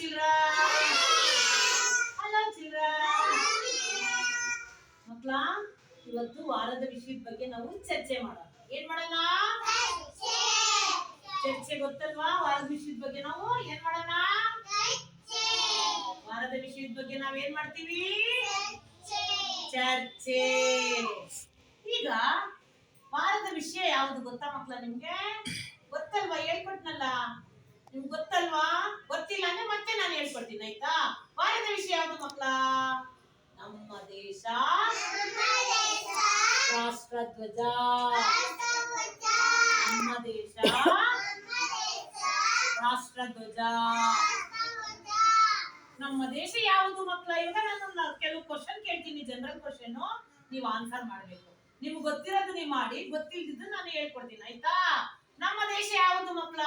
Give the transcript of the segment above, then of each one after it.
children. Hello children. ಮಕ್ಕಳ, ಇವತ್ತು ವಾರದ ವಿಷಯದ ಬಗ್ಗೆ ನಾವು ಚರ್ಚೆ ಮಾಡೋಣ. ಏನ್ ಮಾಡೋಣ? ಚರ್ಚೆ ಗೊತ್ತಲ್ವಾ? ವಾರದ ವಿಷಯದ ಬಗ್ಗೆ ನಾವು ಏನ್ ಮಾಡೋಣ? ವಾರದ ವಿಷಯದ ಬಗ್ಗೆ ನಾವ್ ಏನ್ ಮಾಡ್ತೀವಿ? ಚರ್ಚೆ. ಈಗ ವಾರದ ವಿಷಯ ಯಾವುದು ಗೊತ್ತಾ ಮಕ್ಕಳ? ನಿಮ್ಗೆ ಗೊತ್ತಲ್ವಾ? ಹೇಳ್ಕೊಟ್ನಲ್ಲ, ನಿಮ್ಗೆ ಗೊತ್ತಲ್ವಾ? ಗೊತ್ತಿಲ್ಲ ಅಂದ್ರೆ ಮತ್ತೆ ನಾನು ಹೇಳ್ಕೊಡ್ತೀನಿ, ಆಯ್ತಾ? ವಾರದ ವಿಷಯ ಯಾವುದು ಮಕ್ಕಳ? ನಮ್ಮ ದೇಶ ರಾಷ್ಟ್ರಧ್ವಜ. ನಮ್ಮ ದೇಶ ರಾಷ್ಟ್ರಧ್ವಜ. ನಮ್ಮ ದೇಶ ಯಾವುದು ಮಕ್ಕಳ? ಇವಾಗ ನಾನು ಕೆಲವು ಕ್ವಶನ್ ಕೇಳ್ತೀನಿ, ಜನರಲ್ ಕ್ವಶನ್, ನೀವು ಆನ್ಸರ್ ಮಾಡ್ಬೇಕು. ನಿಮ್ಗೆ ಗೊತ್ತಿರೋದು ನೀವು ಮಾಡಿ, ಗೊತ್ತಿಲ್ದಿದ್ದು ನಾನು ಹೇಳ್ಕೊಡ್ತೀನಿ, ಆಯ್ತಾ? ನಮ್ಮ ದೇಶ ಯಾವುದು ಮಕ್ಕಳ?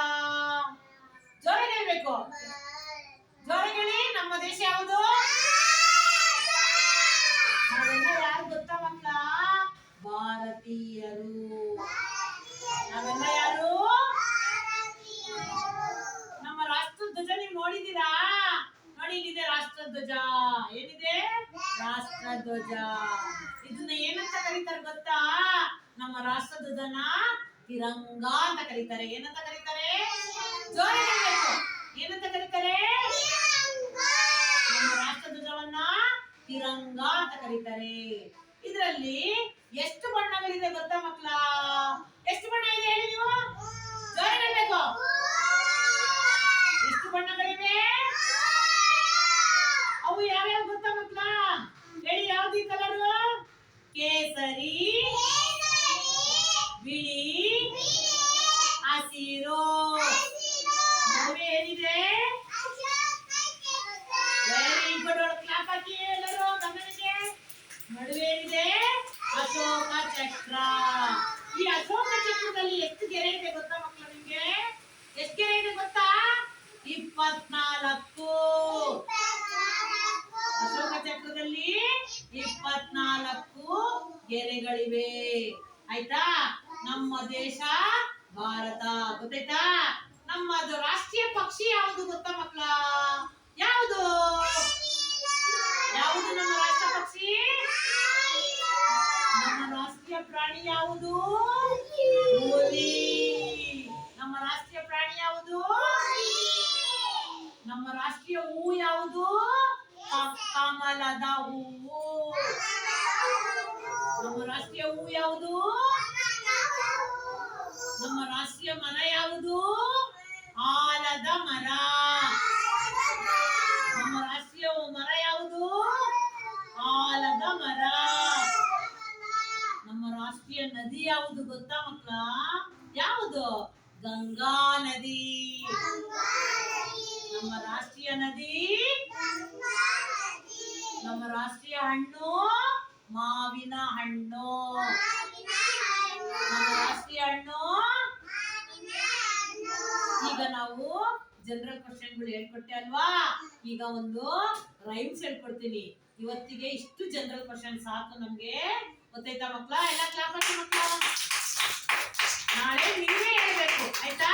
ಜೋರಾಗಿ ಹೇಳ್ಬೇಕು, ಜೋರಾಗಿ ಹೇಳಿ. ನಮ್ಮ ದೇಶ ಯಾವುದು? ನಾವೆಲ್ಲ ಯಾರು ಗೊತ್ತಾ ಮಕ್ಕಳ? ಭಾರತೀಯರು. ನಾವೆಲ್ಲ ಯಾರು? ನಮ್ಮ ರಾಷ್ಟ್ರಧ್ವಜ ನೀವು ನೋಡಿದೀರಾ? ನೋಡಿ, ಇಲ್ಲಿದೆ ರಾಷ್ಟ್ರಧ್ವಜ. ಏನಿದೆ? ರಾಷ್ಟ್ರಧ್ವಜ. ಇದನ್ನ ಏನಂತ ಕರೀತಾರೆ ಗೊತ್ತಾ? ನಮ್ಮ ರಾಷ್ಟ್ರಧ್ವಜನ ತಿರಂಗ ಅಂತ ಕರೀತಾರೆ. ಏನಂತ ಕರೀತಾರೆ? ಜೋರಾಗಿ ಹೇಳ್ಬೇಕು. ಏನಂತ ಕರೀತಾರೆ? ನಮ್ಮ ರಾಷ್ಟ್ರಧ್ವಜವನ್ನ ತಿರಂಗ ಅಂತ ಕರೀತಾರೆ. ಇದರಲ್ಲಿ ಎಷ್ಟು ಬಣ್ಣಗಳಿದೆ ಗೊತ್ತಾ ಮಕ್ಕಳ? ಎಷ್ಟು ಬಣ್ಣ ಇದೆ ಹೇಳಿ ನೀವು? ಜೋರಾಗಿ ಹೇಳ್ಬೇಕು. ಎಷ್ಟು ಬಣ್ಣಗಳಿವೆ? ಅವು ಯಾವ್ಯಾವ ಗೊತ್ತಾ ಮಕ್ಕಳ? ಹೇಳಿ, ಯಾವ್ದು ಕಲರು? ಕೇಸರಿ, ಬಿಳಿ, ಹಸಿರು. ನಡುವೆ ಏನಿದೆ? Very good. ಕ್ಲಾಪ್ ಹಾಕಿ ಎಲ್ಲರೂ ಗಮನಿಸಿ. ನಡುವೆ ಏನಿದೆ? ಅಶೋಕ ಚಕ್ರ. ಈ ಅಶೋಕ ಚಕ್ರದಲ್ಲಿ ಎಷ್ಟು ಗೆರೆ ಇದೆ ಗೊತ್ತಾ ಮಕ್ಕಳ ನಿಮ್ಗೆ? ಎಷ್ಟು ಗೆರೆ ಇದೆ ಗೊತ್ತಾ? 24. ಅಶೋಕ ಚಕ್ರದಲ್ಲಿ 24 ಗೆರೆಗಳಿವೆ, ಆಯ್ತಾ? ನಮ್ಮ ದೇಶ ಭಾರತ. ಗೊತ್ತಾಯ್ತಾ? ನಮ್ಮದು ರಾಷ್ಟ್ರೀಯ ಪಕ್ಷಿ ಯಾವುದು ಗೊತ್ತಾ ಮಕ್ಕಳ? ಯಾವುದು? ಯಾವುದು ನಮ್ಮ ರಾಷ್ಟ್ರ ಪಕ್ಷಿ? ನಮ್ಮ ರಾಷ್ಟ್ರೀಯ ಪ್ರಾಣಿ ಯಾವುದು? ಹುಲಿ. ನಮ್ಮ ರಾಷ್ಟ್ರೀಯ ಪ್ರಾಣಿ ಯಾವುದು? ನಮ್ಮ ರಾಷ್ಟ್ರೀಯ ಹೂವು ಯಾವುದು? ಕಮಲದ ಹೂವು. ನಮ್ಮ ರಾಷ್ಟ್ರೀಯ ಹೂವು ಯಾವುದು? ನಮ್ಮ ರಾಷ್ಟ್ರೀಯ ಮರ ಯಾವುದು? ಆಲದ ಮರ. ನಮ್ಮ ರಾಷ್ಟ್ರೀಯ ಮರ ಯಾವುದು? ಆಲದ ಮರ. ನಮ್ಮ ರಾಷ್ಟ್ರೀಯ ನದಿ ಯಾವುದು ಗೊತ್ತಾ ಮಕ್ಕಳ? ಯಾವುದು? ಗಂಗಾ ನದಿ. ನಮ್ಮ ರಾಷ್ಟ್ರೀಯ ನದಿ. ನಮ್ಮ ರಾಷ್ಟ್ರೀಯ ಹಣ್ಣು ಮಾವಿನ ಹಣ್ಣು. ನಮ್ಮ ರಾಷ್ಟ್ರೀಯ ಹಣ್ಣು. ಈಗ ನಾವು ಜನರಲ್ ಕ್ವಶನ್ಗಳು ಹೇಳ್ಕೊಟ್ಟೆ ಅಲ್ವಾ? ಈಗ ಒಂದು ರೈಮ್ಸ್ ಹೇಳ್ಕೊಡ್ತೀನಿ. ಇವತ್ತಿಗೆ ಇಷ್ಟು ಜನರಲ್ ಕ್ವಶನ್ ಸಾಕು ನಮ್ಗೆ. ಗೊತ್ತಾಯ್ತಾ ಮಕ್ಕಳ? ಎಲ್ಲ ಕ್ಲಾಪ್ ಹಾಕಿ ಮಕ್ಕಳ. ನಾಳೆ ನೀವೇ ಹೇಳ್ಬೇಕು, ಆಯ್ತಾ?